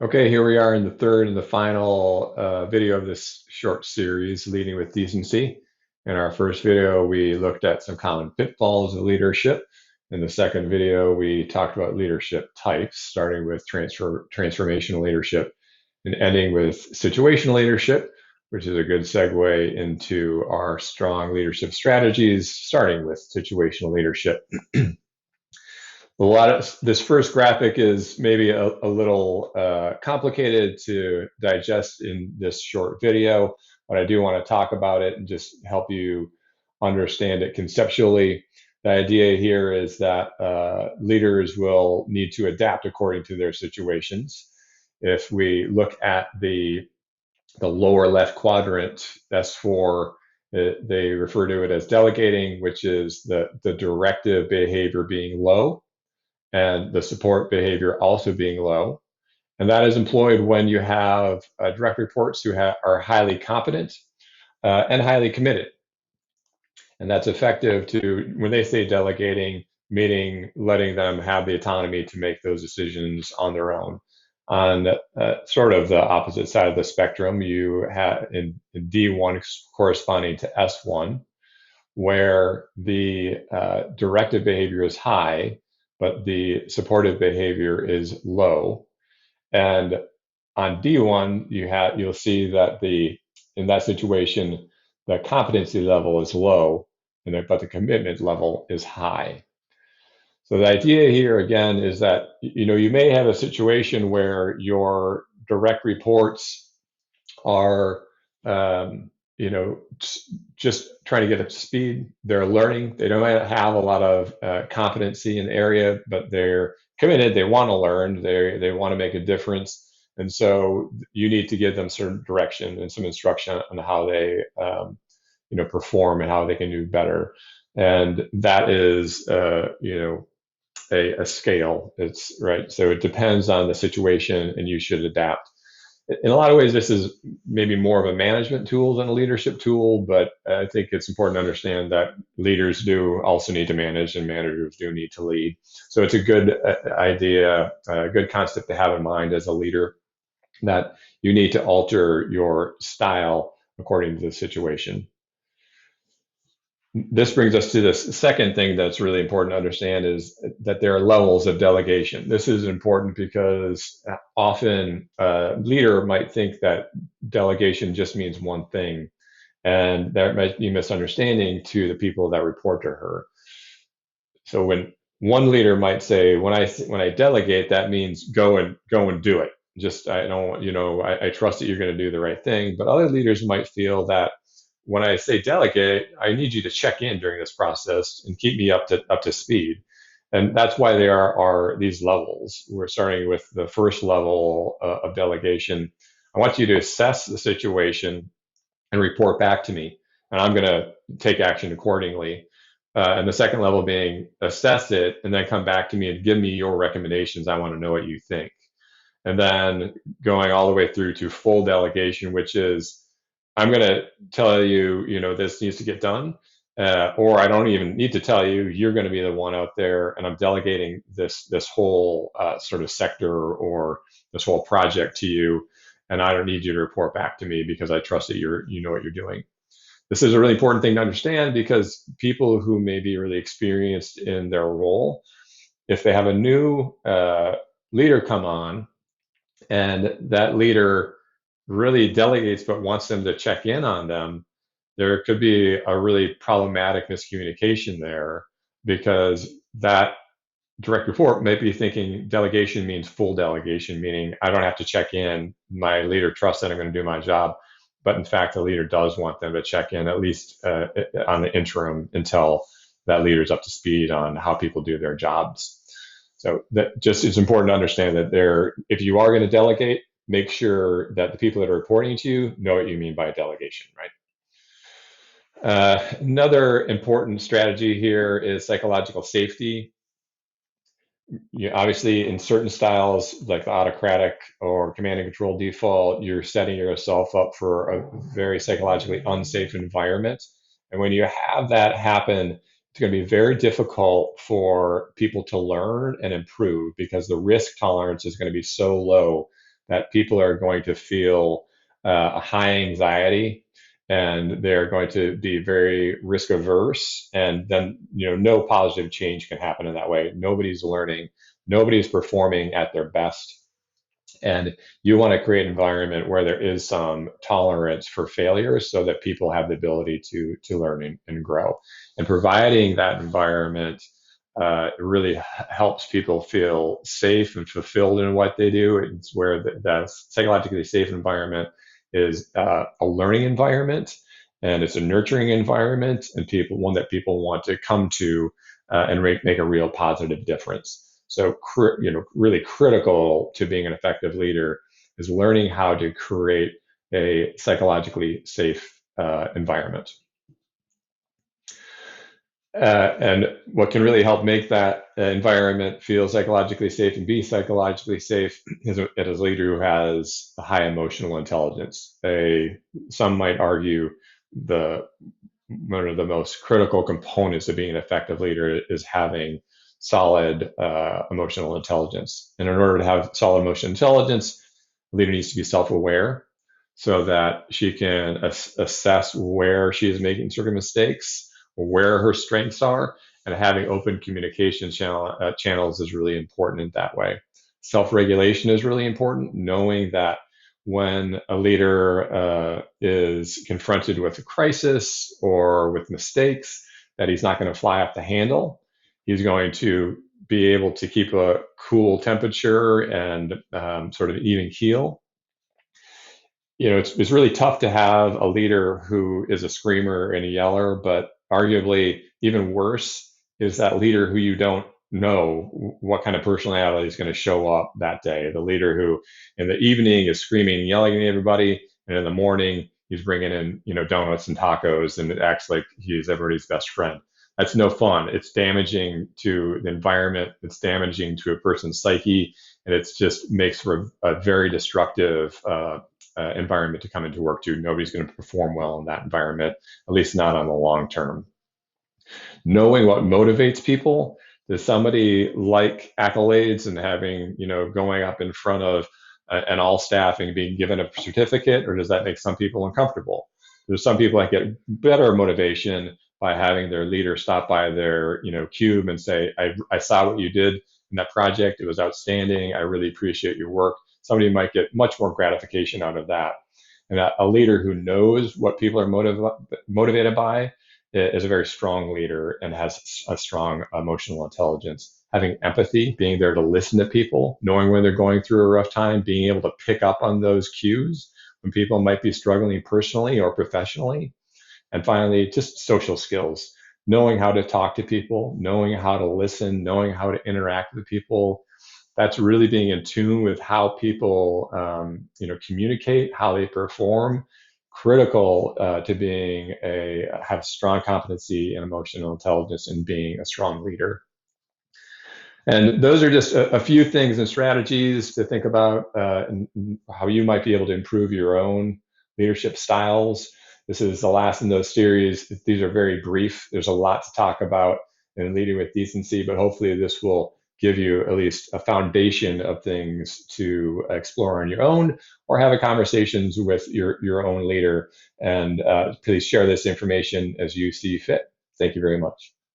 Okay, here we are in the third and the final video of this short series, Leading with Decency. In our first video, we looked at some common pitfalls of leadership. In the second video, we talked about leadership types, starting with transformational leadership and ending with situational leadership, which is a good segue into our strong leadership strategies, starting with situational leadership. A lot of this first graphic is maybe a little complicated to digest in this short video, but I do want to talk about it and just help you understand it conceptually. The idea here is that leaders will need to adapt according to their situations. If we look at the lower left quadrant, that's for they refer to it as delegating, which is the directive behavior being low and the support behavior also being low. And that is employed when you have direct reports who are highly competent and highly committed. And that's effective to, when they say delegating, meaning letting them have the autonomy to make those decisions on their own. On sort of the opposite side of the spectrum, you have in D1 corresponding to S1, where the directive behavior is high, but the supportive behavior is low. And on D1, you'll see that in that situation, the competency level is low, but the commitment level is high. So the idea here again is that you may have a situation where your direct reports are just trying to get up to speed. They're learning. They don't have a lot of competency in the area, but they're committed. They want to learn. They want to make a difference. And so you need to give them certain direction and some instruction on how they perform and how they can do better. And that is a scale. It's right. So it depends on the situation, and you should adapt. In a lot of ways, this is maybe more of a management tool than a leadership tool, but I think it's important to understand that leaders do also need to manage and managers do need to lead. So it's a good idea, a good concept to have in mind as a leader, that you need to alter your style according to the situation. This brings us to this second thing that's really important to understand, is that there are levels of delegation. This is important because often a leader might think that delegation just means one thing, and that might be misunderstanding to the people that report to her. So when one leader might say, when I delegate, that means go and do it. Just I don't, I trust that you're going to do the right thing. But other leaders might feel that when I say delegate, I need you to check in during this process and keep me up to speed. And that's why there are these levels. We're starting with the first level of delegation. I want you to assess the situation and report back to me, and I'm going to take action accordingly. And the second level being assess it and then come back to me and give me your recommendations. I want to know what you think. And then going all the way through to full delegation, which is I'm going to tell you, this needs to get done. Or I don't even need to tell you, you're going to be the one out there, and I'm delegating this whole sort of sector or this whole project to you, and I don't need you to report back to me because I trust that you know what you're doing. This is a really important thing to understand because people who may be really experienced in their role, if they have a new leader come on and that leader really delegates but wants them to check in on them, there could be a really problematic miscommunication there, because that direct report might be thinking delegation means full delegation, meaning I don't have to check in. My leader trusts that I'm going to do my job. But in fact, the leader does want them to check in, at least on the interim, until that leader's up to speed on how people do their jobs. So that just it's important to understand that if you are going to delegate, make sure that the people that are reporting to you know what you mean by delegation, right? Another important strategy here is psychological safety. Obviously, in certain styles, like the autocratic or command and control default, you're setting yourself up for a very psychologically unsafe environment. And when you have that happen, it's going to be very difficult for people to learn and improve because the risk tolerance is going to be so low that people are going to feel a high anxiety, and they're going to be very risk averse, and then no positive change can happen in that way. Nobody's learning, nobody's performing at their best, and you want to create an environment where there is some tolerance for failure so that people have the ability to learn and grow. And providing that environment really helps people feel safe and fulfilled in what they do. It's where that psychologically safe environment is a learning environment, and it's a nurturing environment, and one that people want to come to and make a real positive difference. So, really critical to being an effective leader is learning how to create a psychologically safe environment. And what can really help make that environment feel psychologically safe and be psychologically safe is a leader who has a high emotional intelligence. Some might argue the one of the most critical components of being an effective leader is having solid emotional intelligence. And in order to have solid emotional intelligence, the leader needs to be self-aware so that she can assess where she is making certain mistakes, where her strengths are, and having open communication channels is really important in that way. Self-regulation is really important, knowing that when a leader is confronted with a crisis or with mistakes, that he's not going to fly off the handle. He's going to be able to keep a cool temperature and sort of even keel. It's really tough to have a leader who is a screamer and a yeller, but arguably even worse is that leader who you don't know what kind of personality is going to show up that day. The leader who in the evening is screaming and yelling at everybody, and in the morning he's bringing in donuts and tacos and it acts like he's everybody's best friend. That's no fun. It's damaging to the environment. It's damaging to a person's psyche, and it just makes for a very destructive environment to come into work to. Nobody's going to perform well in that environment, at least not on the long term. Knowing what motivates people. Does somebody like accolades and having, going up in front of an all staff and being given a certificate, or does that make some people uncomfortable? There's some people that get better motivation by having their leader stop by their, cube and say, I saw what you did in that project. It was outstanding. I really appreciate your work. Somebody might get much more gratification out of that. And a leader who knows what people are motivated by is a very strong leader and has a strong emotional intelligence. Having empathy, being there to listen to people, knowing when they're going through a rough time, being able to pick up on those cues when people might be struggling personally or professionally. And finally, just social skills, knowing how to talk to people, knowing how to listen, knowing how to interact with people. That's really being in tune with how people, communicate, how they perform. Critical to have strong competency and emotional intelligence in being a strong leader. And those are just a few things and strategies to think about and how you might be able to improve your own leadership styles. This is the last in those series. These are very brief. There's a lot to talk about in leading with decency, but hopefully this will give you at least a foundation of things to explore on your own or have a conversations with your own leader. And please share this information as you see fit. Thank you very much.